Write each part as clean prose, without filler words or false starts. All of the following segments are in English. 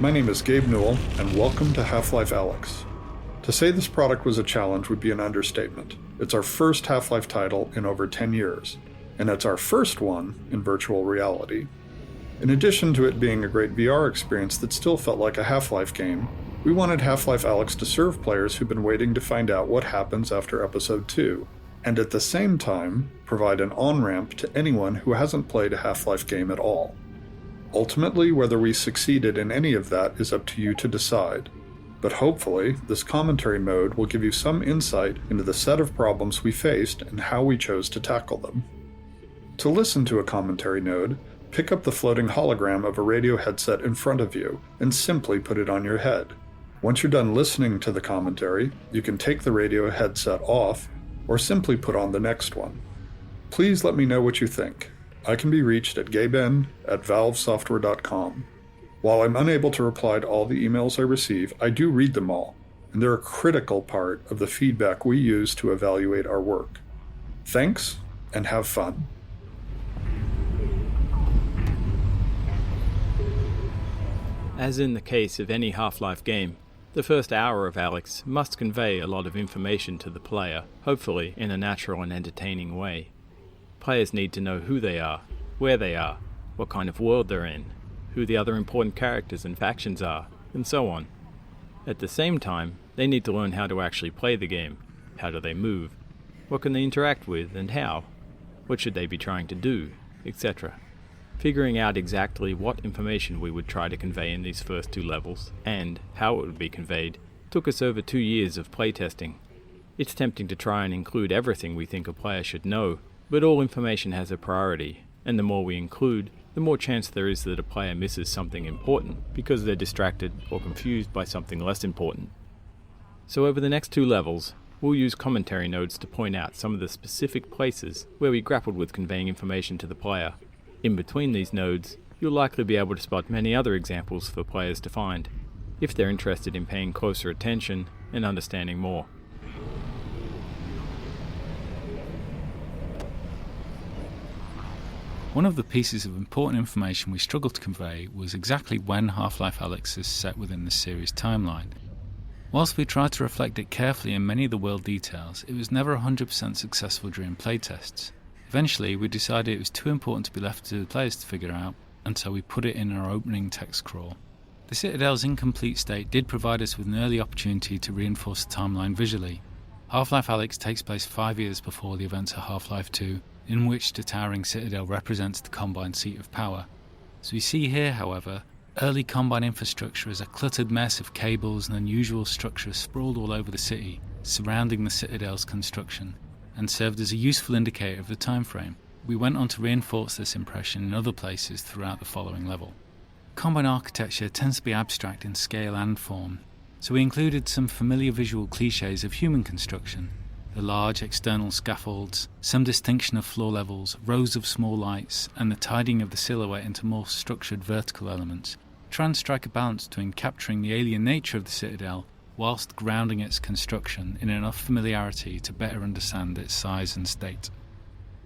My name is Gabe Newell, and welcome to Half-Life Alyx. To say this product was a challenge would be an understatement. It's our first Half-Life title in over 10 years, and it's our first one in virtual reality. In addition to it being a great VR experience that still felt like a Half-Life game, we wanted Half-Life Alyx to serve players who've been waiting to find out what happens after Episode 2, and at the same time, provide an on-ramp to anyone who hasn't played a Half-Life game at all. Ultimately, whether we succeeded in any of that is up to you to decide. But hopefully, this commentary mode will give you some insight into the set of problems we faced and how we chose to tackle them. To listen to a commentary node, pick up the floating hologram of a radio headset in front of you and simply put it on your head. Once you're done listening to the commentary, you can take the radio headset off or simply put on the next one. Please let me know what you think. I can be reached at gaben@valvesoftware.com. While I'm unable to reply to all the emails I receive, I do read them all, and they're a critical part of the feedback we use to evaluate our work. Thanks, and have fun. As in the case of any Half-Life game, the first hour of Alyx must convey a lot of information to the player, hopefully in a natural and entertaining way. Players need to know who they are, where they are, what kind of world they're in, who the other important characters and factions are, and so on. At the same time, they need to learn how to actually play the game. How do they move? What can they interact with and how? What should they be trying to do, etc. Figuring out exactly what information we would try to convey in these first two levels, and how it would be conveyed, took us over 2 years of playtesting. It's tempting to try and include everything we think a player should know, but all information has a priority, and the more we include, the more chance there is that a player misses something important because they're distracted or confused by something less important. So over the next 2 levels, we'll use commentary nodes to point out some of the specific places where we grappled with conveying information to the player. In between these nodes, you'll likely be able to spot many other examples for players to find, if they're interested in paying closer attention and understanding more. One of the pieces of important information we struggled to convey was exactly when Half-Life Alyx is set within the series timeline. Whilst we tried to reflect it carefully in many of the world details, it was never 100% successful during playtests. Eventually, we decided it was too important to be left to the players to figure out, and so we put it in our opening text crawl. The Citadel's incomplete state did provide us with an early opportunity to reinforce the timeline visually. Half-Life Alyx takes place 5 years before the events of Half-Life 2, in which the towering Citadel represents the Combine seat of power. As we see here, however, early Combine infrastructure is a cluttered mess of cables and unusual structures sprawled all over the city, surrounding the Citadel's construction, and served as a useful indicator of the time frame. We went on to reinforce this impression in other places throughout the following level. Combine architecture tends to be abstract in scale and form, so we included some familiar visual cliches of human construction: the large external scaffolds, some distinction of floor levels, rows of small lights, and the tidying of the silhouette into more structured vertical elements, try and strike a balance between capturing the alien nature of the Citadel whilst grounding its construction in enough familiarity to better understand its size and state.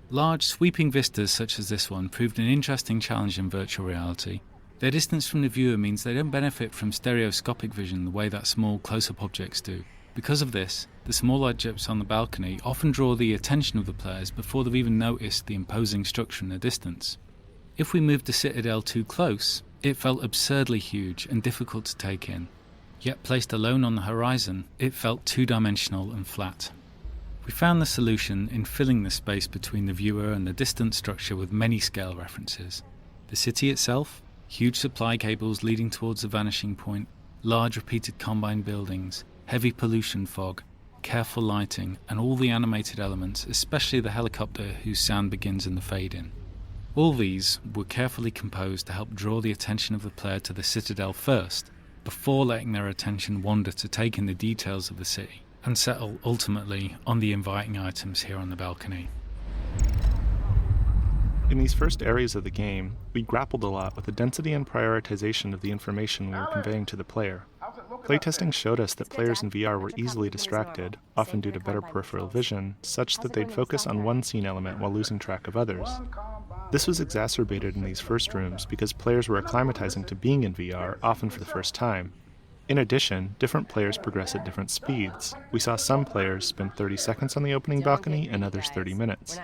Large, sweeping vistas such as this one proved an interesting challenge in virtual reality. Their distance from the viewer means they don't benefit from stereoscopic vision the way that small close-up objects do. Because of this, the small objects on the balcony often draw the attention of the players before they've even noticed the imposing structure in the distance. If we moved the Citadel too close, it felt absurdly huge and difficult to take in. Yet placed alone on the horizon, it felt two-dimensional and flat. We found the solution in filling the space between the viewer and the distant structure with many scale references. The city itself, huge supply cables leading towards the vanishing point, large repeated Combine buildings, heavy pollution fog, careful lighting, and all the animated elements, especially the helicopter whose sound begins in the fade-in. All these were carefully composed to help draw the attention of the player to the Citadel first, before letting their attention wander to take in the details of the city, and settle ultimately on the inviting items here on the balcony. In these first areas of the game, we grappled a lot with the density and prioritization of the information we were conveying to the player. Playtesting showed us that players in VR were easily distracted, often due to better peripheral vision, such that they'd focus on one scene element while losing track of others. This was exacerbated in these first rooms because players were acclimatizing to being in VR, often for the first time. In addition, different players progress at different speeds. We saw some players spend 30 seconds on the opening balcony and others 30 minutes.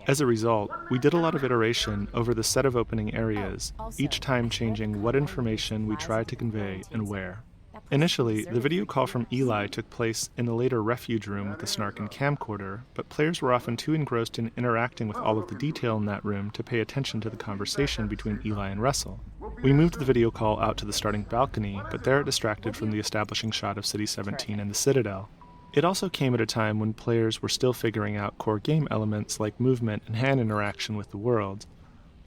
As a result, we did a lot of iteration over the set of opening areas, each time changing what information we tried to convey and where. Initially, the video call from Eli took place in the later refuge room with the Snarkin camcorder, but players were often too engrossed in interacting with all of the detail in that room to pay attention to the conversation between Eli and Russell. We moved the video call out to the starting balcony, but there it distracted from the establishing shot of City 17 and the Citadel. It also came at a time when players were still figuring out core game elements like movement and hand interaction with the world.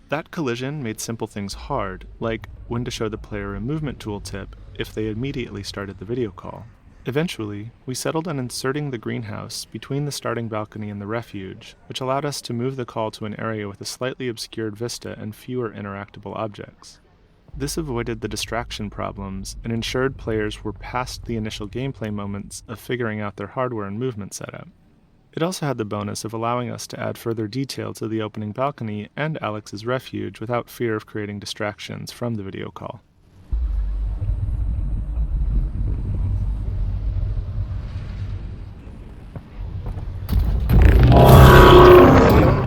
That collision made simple things hard, like when to show the player a movement tooltip if they immediately started the video call. Eventually, we settled on inserting the greenhouse between the starting balcony and the refuge, which allowed us to move the call to an area with a slightly obscured vista and fewer interactable objects. This avoided the distraction problems and ensured players were past the initial gameplay moments of figuring out their hardware and movement setup. It also had the bonus of allowing us to add further detail to the opening balcony and Alex's refuge without fear of creating distractions from the video call.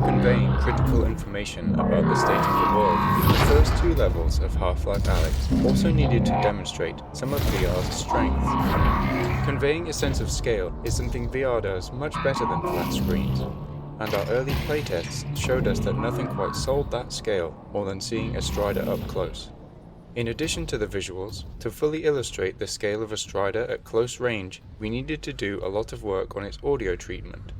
Conveying critical information about the state of the world, the first two levels of Half-Life Alyx also needed to demonstrate some of VR's strengths. Conveying a sense of scale is something VR does much better than flat screens, and our early playtests showed us that nothing quite sold that scale more than seeing a Strider up close. In addition to the visuals, to fully illustrate the scale of a Strider at close range, we needed to do a lot of work on its audio treatment.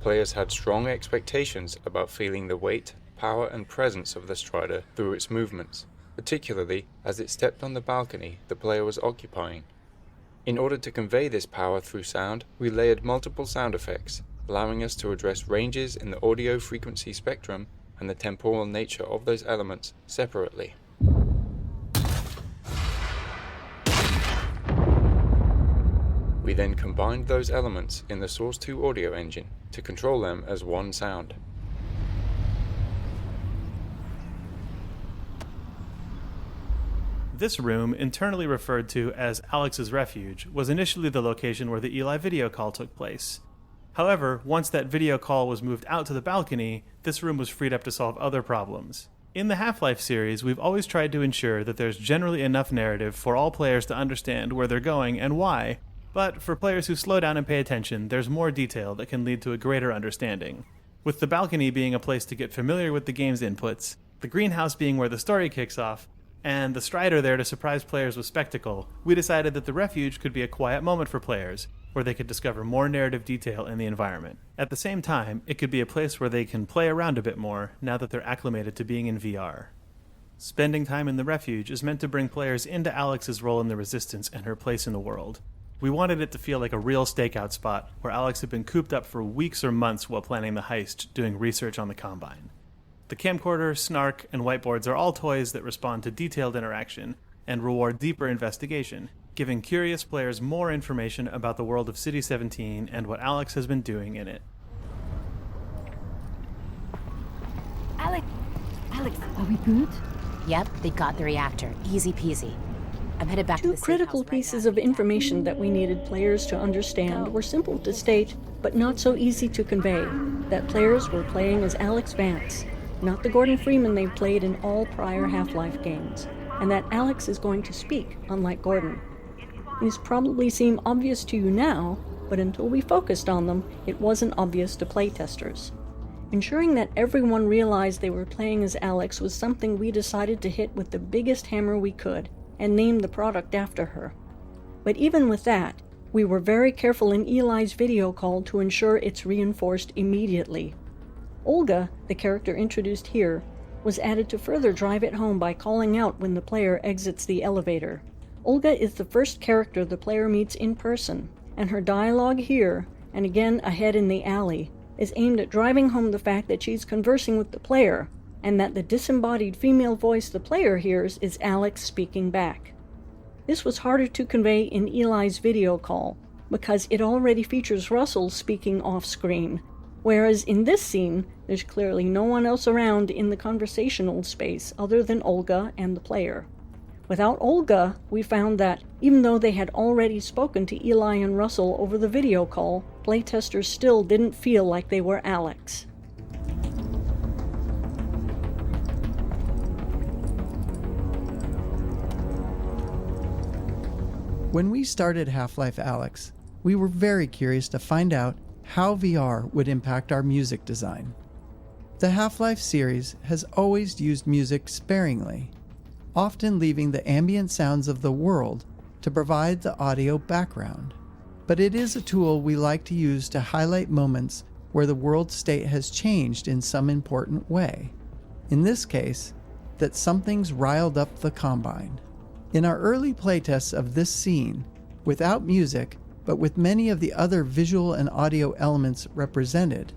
Players had strong expectations about feeling the weight, power and presence of the Strider through its movements, particularly as it stepped on the balcony the player was occupying. In order to convey this power through sound, we layered multiple sound effects, allowing us to address ranges in the audio frequency spectrum and the temporal nature of those elements separately. We then combined those elements in the Source 2 audio engine to control them as one sound. This room, internally referred to as Alex's Refuge, was initially the location where the Eli video call took place. However, once that video call was moved out to the balcony, this room was freed up to solve other problems. In the Half-Life series, we've always tried to ensure that there's generally enough narrative for all players to understand where they're going and why, but for players who slow down and pay attention, there's more detail that can lead to a greater understanding. With the balcony being a place to get familiar with the game's inputs, the greenhouse being where the story kicks off, and the Strider there to surprise players with spectacle, we decided that the refuge could be a quiet moment for players, where they could discover more narrative detail in the environment. At the same time, it could be a place where they can play around a bit more now that they're acclimated to being in VR. Spending time in the refuge is meant to bring players into Alex's role in the Resistance and her place in the world. We wanted it to feel like a real stakeout spot, where Alex had been cooped up for weeks or months while planning the heist, doing research on the Combine. The camcorder, snark, and whiteboards are all toys that respond to detailed interaction and reward deeper investigation, giving curious players more information about the world of City 17 and what Alex has been doing in it. Alex, are we good? Yep, they got the reactor. Easy peasy. I'm headed back to the Two critical pieces of information that we needed players to understand were simple to state, but not so easy to convey. That players were playing as Alex Vance, not the Gordon Freeman they've played in all prior Half-Life games, and that Alex is going to speak, unlike Gordon. These probably seem obvious to you now, but until we focused on them, it wasn't obvious to playtesters. Ensuring that everyone realized they were playing as Alex was something we decided to hit with the biggest hammer we could, and named the product after her. But even with that, we were very careful in Eli's video call to ensure it's reinforced immediately. Olga, the character introduced here, was added to further drive it home by calling out when the player exits the elevator. Olga is the first character the player meets in person, and her dialogue here, and again ahead in the alley, is aimed at driving home the fact that she's conversing with the player, and that the disembodied female voice the player hears is Alex speaking back. This was harder to convey in Eli's video call, because it already features Russell speaking off-screen, Whereas in this scene, there's clearly no one else around in the conversational space other than Olga and the player. Without Olga, we found that even though they had already spoken to Eli and Russell over the video call, playtesters still didn't feel like they were Alex. When we started Half-Life Alyx, we were very curious to find out how VR would impact our music design. The Half-Life series has always used music sparingly, often leaving the ambient sounds of the world to provide the audio background. But it is a tool we like to use to highlight moments where the world state has changed in some important way. In this case, that something's riled up the Combine. In our early playtests of this scene, without music, but with many of the other visual and audio elements represented,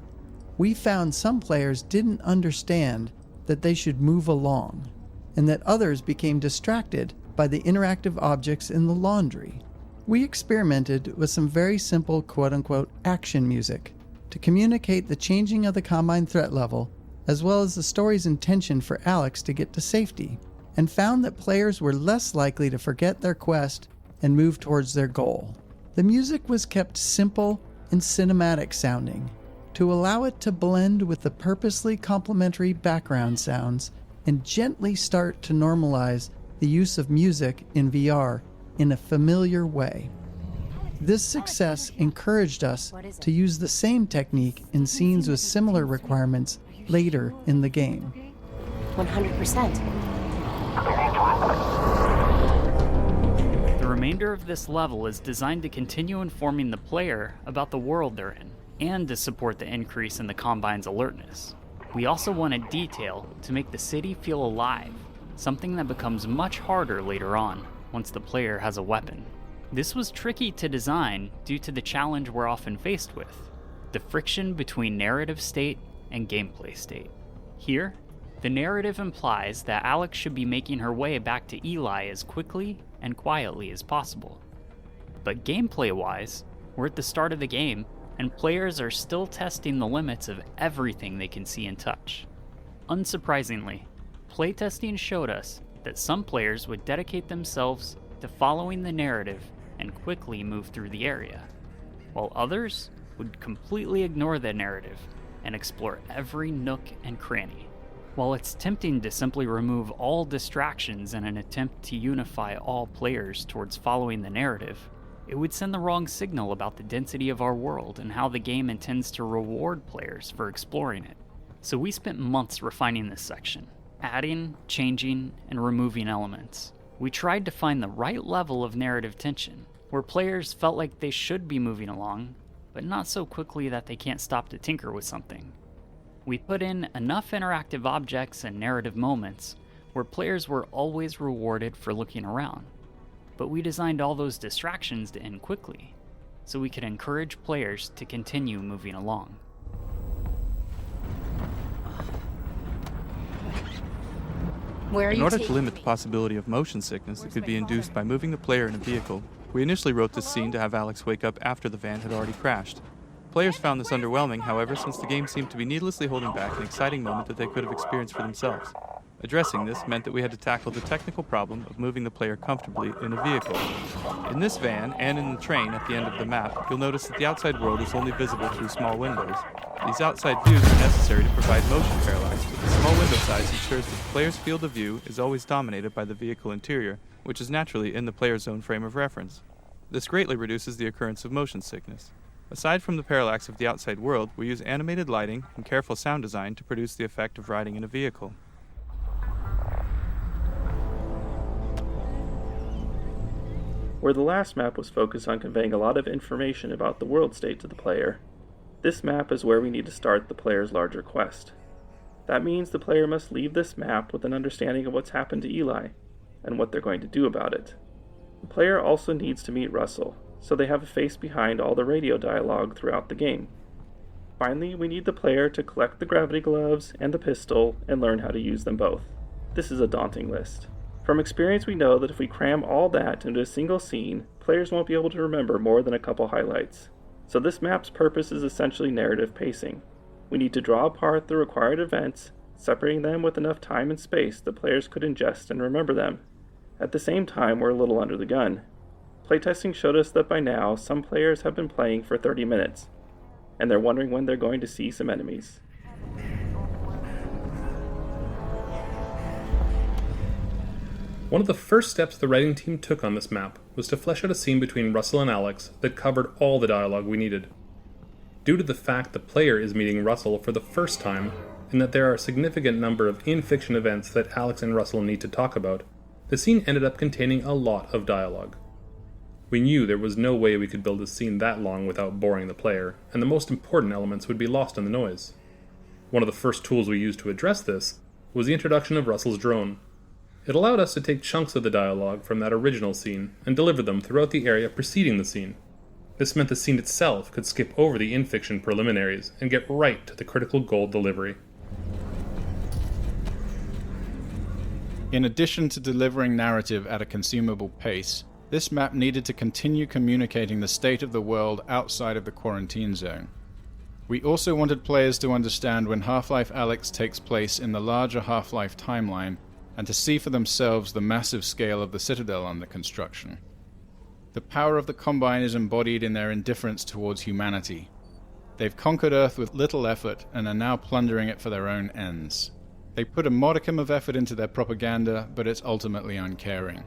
we found some players didn't understand that they should move along, and that others became distracted by the interactive objects in the laundry. We experimented with some very simple quote-unquote action music to communicate the changing of the Combine threat level, as well as the story's intention for Alex to get to safety, and found that players were less likely to forget their quest and move towards their goal. The music was kept simple and cinematic sounding to allow it to blend with the purposely complementary background sounds and gently start to normalize the use of music in VR in a familiar way. This success encouraged us to use the same technique in scenes with similar requirements later in the game. 100%. The remainder of this level is designed to continue informing the player about the world they're in, and to support the increase in the Combine's alertness. We also wanted detail to make the city feel alive, something that becomes much harder later on, once the player has a weapon. This was tricky to design due to the challenge we're often faced with, the friction between narrative state and gameplay state. Here, the narrative implies that Alex should be making her way back to Eli as quickly and quietly as possible. But gameplay-wise, we're at the start of the game, and players are still testing the limits of everything they can see and touch. Unsurprisingly, playtesting showed us that some players would dedicate themselves to following the narrative and quickly move through the area, while others would completely ignore the narrative and explore every nook and cranny. While it's tempting to simply remove all distractions in an attempt to unify all players towards following the narrative, it would send the wrong signal about the density of our world and how the game intends to reward players for exploring it. So we spent months refining this section, adding, changing, and removing elements. We tried to find the right level of narrative tension, where players felt like they should be moving along, but not so quickly that they can't stop to tinker with something. We put in enough interactive objects and narrative moments where players were always rewarded for looking around, but we designed all those distractions to end quickly, so we could encourage players to continue moving along. In order to limit the possibility of motion sickness that could be induced by moving the player in a vehicle, we initially wrote this scene to have Alex wake up after the van had already crashed. Players found this underwhelming, however, since the game seemed to be needlessly holding back an exciting moment that they could have experienced for themselves. Addressing this meant that we had to tackle the technical problem of moving the player comfortably in a vehicle. In this van, and in the train at the end of the map, you'll notice that the outside world is only visible through small windows. These outside views are necessary to provide motion parallax, but the small window size ensures that the player's field of view is always dominated by the vehicle interior, which is naturally in the player's own frame of reference. This greatly reduces the occurrence of motion sickness. Aside from the parallax of the outside world, we use animated lighting and careful sound design to produce the effect of riding in a vehicle. Where the last map was focused on conveying a lot of information about the world state to the player, this map is where we need to start the player's larger quest. That means the player must leave this map with an understanding of what's happened to Eli, and what they're going to do about it. The player also needs to meet Russell, so they have a face behind all the radio dialogue throughout the game. Finally, we need the player to collect the gravity gloves and the pistol and learn how to use them both. This is a daunting list. From experience, we know that if we cram all that into a single scene, players won't be able to remember more than a couple highlights. So this map's purpose is essentially narrative pacing. We need to draw apart the required events, separating them with enough time and space that players could ingest and remember them. At the same time, we're a little under the gun. Playtesting showed us that by now, some players have been playing for 30 minutes, and they're wondering when they're going to see some enemies. One of the first steps the writing team took on this map was to flesh out a scene between Russell and Alex that covered all the dialogue we needed. Due to the fact the player is meeting Russell for the first time, and that there are a significant number of in-fiction events that Alex and Russell need to talk about, the scene ended up containing a lot of dialogue. We knew there was no way we could build a scene that long without boring the player, and the most important elements would be lost in the noise. One of the first tools we used to address this was the introduction of Russell's drone. It allowed us to take chunks of the dialogue from that original scene and deliver them throughout the area preceding the scene. This meant the scene itself could skip over the in-fiction preliminaries and get right to the critical goal delivery. In addition to delivering narrative at a consumable pace, this map needed to continue communicating the state of the world outside of the quarantine zone. We also wanted players to understand when Half-Life Alyx takes place in the larger Half-Life timeline, and to see for themselves the massive scale of the Citadel under construction. The power of the Combine is embodied in their indifference towards humanity. They've conquered Earth with little effort and are now plundering it for their own ends. They put a modicum of effort into their propaganda, but it's ultimately uncaring.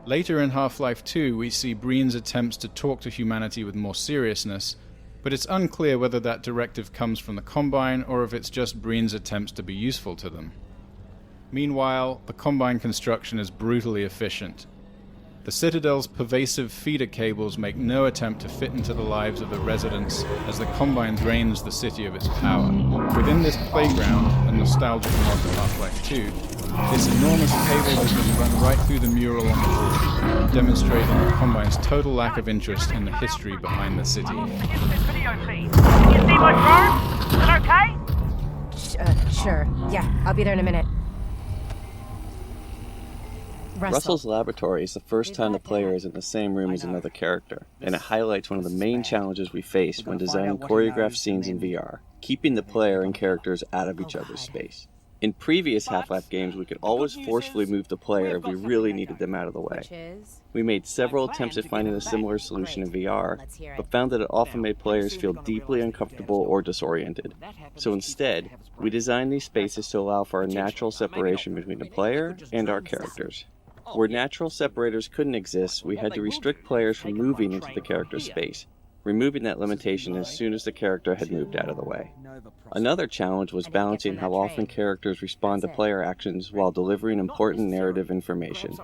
Later in Half-Life 2, we see Breen's attempts to talk to humanity with more seriousness, but it's unclear whether that directive comes from the Combine or if it's just Breen's attempts to be useful to them. Meanwhile, the Combine construction is brutally efficient. The Citadel's pervasive feeder cables make no attempt to fit into the lives of the residents as the Combine drains the city of its power. Within this playground, a nostalgic nod to Half-Life 2, this enormous cable has been run right through the mural on the wall, demonstrating the Combine's total lack of interest in the history behind the city. Can you see my drone? Is it okay? Sure. Yeah, I'll be there in a minute. Russell's laboratory is the first time the player is in the same room as another character, and it highlights one of the main challenges we face when designing choreographed scenes in VR, keeping the player and characters out of each other's space. In previous Half-Life games, we could always forcefully move the player if we really needed them out of the way. We made several attempts at finding a similar solution in VR, but found that it often made players feel deeply uncomfortable or disoriented. So instead, we designed these spaces to allow for a natural separation between the player and our characters. Where natural separators couldn't exist, we had to restrict players from moving into the character's space, removing that limitation as soon as the character had moved out of the way. Another challenge was balancing how often characters respond to player actions while delivering important narrative information.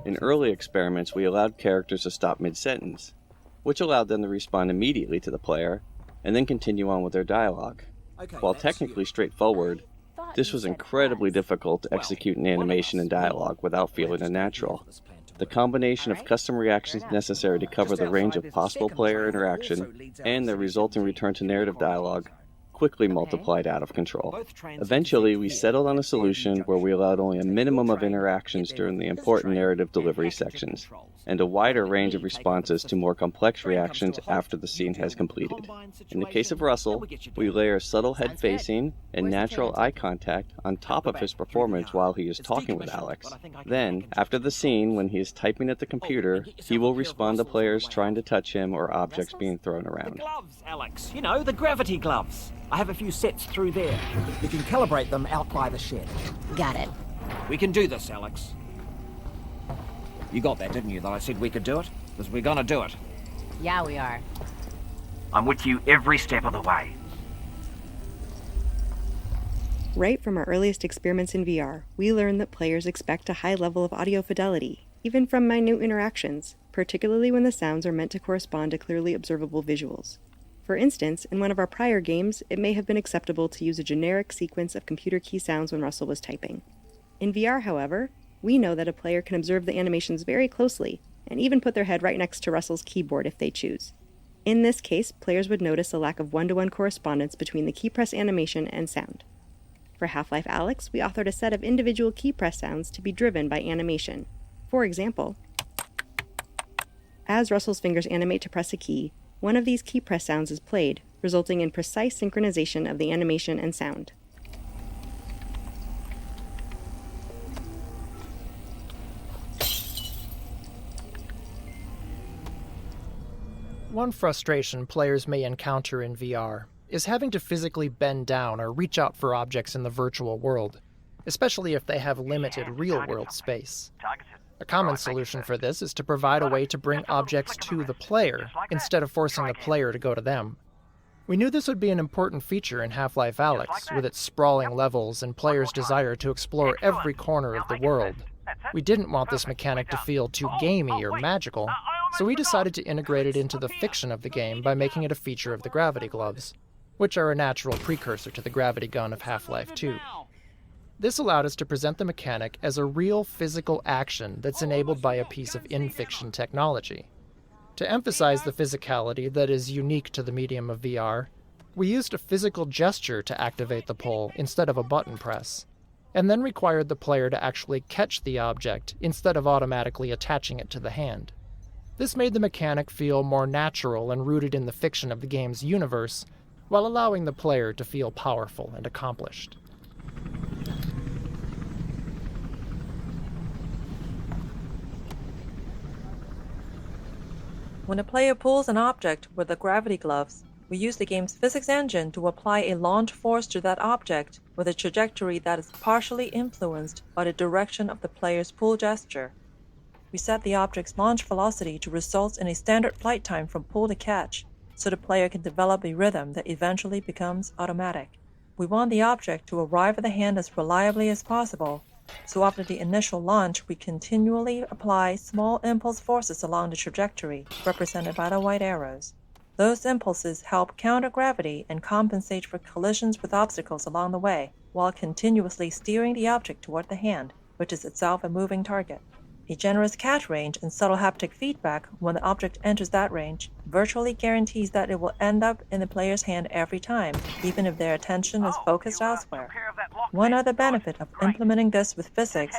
In early experiments, we allowed characters to stop mid-sentence, which allowed them to respond immediately to the player, and then continue on with their dialogue. While technically straightforward, this was incredibly difficult to execute in animation and dialogue without feeling unnatural. The combination of custom reactions necessary to cover the range of possible player interaction and the resulting return to narrative dialogue quickly multiplied out of control. Eventually, we settled on a solution where we allowed only a minimum of interactions during the important narrative delivery sections, and a wider range of responses to more complex reactions after the scene has completed. In the case of Russell, we layer subtle head facing and natural eye contact on top of his performance while he is talking with Alex. Then, after the scene, when he is typing at the computer, he will respond to players trying to touch him or objects being thrown around. The gloves, Alex. You know, the gravity gloves. I have a few sets through there. You can calibrate them out by the shed. Got it. We can do this, Alex. You got that, didn't you, that I said we could do it? Because we're gonna do it. Yeah, we are. I'm with you every step of the way. Right from our earliest experiments in VR, we learned that players expect a high level of audio fidelity, even from minute interactions, particularly when the sounds are meant to correspond to clearly observable visuals. For instance, in one of our prior games, it may have been acceptable to use a generic sequence of computer key sounds when Russell was typing. In VR, however, we know that a player can observe the animations very closely, and even put their head right next to Russell's keyboard if they choose. In this case, players would notice a lack of one-to-one correspondence between the key press animation and sound. For Half-Life Alyx, we authored a set of individual key press sounds to be driven by animation. For example, as Russell's fingers animate to press a key, one of these key press sounds is played, resulting in precise synchronization of the animation and sound. One frustration players may encounter in VR is having to physically bend down or reach out for objects in the virtual world, especially if they have limited real-world space. A common solution for this is to provide a way to bring objects to the player instead of forcing the player to go to them. We knew this would be an important feature in Half-Life Alyx, with its sprawling levels and players' desire to explore every corner of the world. We didn't want this mechanic to feel too gamey or magical, so we decided to integrate it into the fiction of the game by making it a feature of the gravity gloves, which are a natural precursor to the gravity gun of Half-Life 2. This allowed us to present the mechanic as a real physical action that's enabled by a piece of in-fiction technology. To emphasize the physicality that is unique to the medium of VR, we used a physical gesture to activate the pole instead of a button press, and then required the player to actually catch the object instead of automatically attaching it to the hand. This made the mechanic feel more natural and rooted in the fiction of the game's universe, while allowing the player to feel powerful and accomplished. When a player pulls an object with the gravity gloves, we use the game's physics engine to apply a launch force to that object with a trajectory that is partially influenced by the direction of the player's pull gesture. We set the object's launch velocity to result in a standard flight time from pull to catch, so the player can develop a rhythm that eventually becomes automatic. We want the object to arrive at the hand as reliably as possible, so after the initial launch, we continually apply small impulse forces along the trajectory, represented by the white arrows. Those impulses help counter gravity and compensate for collisions with obstacles along the way, while continuously steering the object toward the hand, which is itself a moving target. A generous catch range and subtle haptic feedback when the object enters that range virtually guarantees that it will end up in the player's hand every time, even if their attention is focused elsewhere. One other benefit of implementing this with physics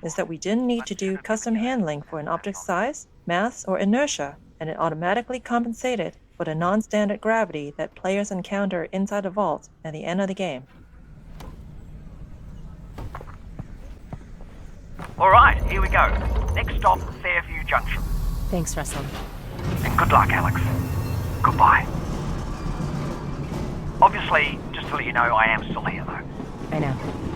is that we didn't need to do custom handling for an object's size, mass, or inertia, and it automatically compensated for the non-standard gravity that players encounter inside the vault at the end of the game. Alright, here we go. Next stop, Fairview Junction. Thanks, Russell. And good luck, Alex. Goodbye. Obviously, just to let you know, I am still here, though. I know.